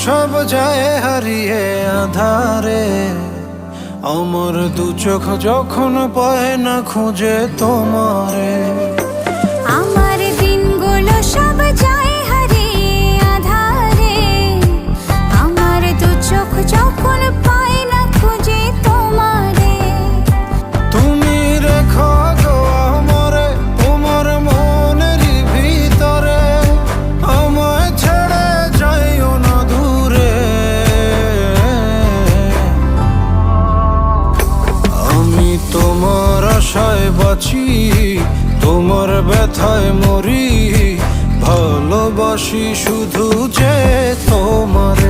সব যায় হারিয়ে আধারে, আমার দু চোখ যখন পায় না খুঁজে তোমারে। আমার দিনগুলো সব যায় হারিয়ে আঁধারে, আমার দু চোখ যখন পায় না খুঁজে তোমারে। তুমি রেখো গো আমারে তোমার মনের ভিতরে, আমায় ছেড়ে যাইও না দূরে। আমি তোমার আশায় বাঁচি, তোমার ব্যথায় মরি, ভালোবাসি শুধু যে তোমারে।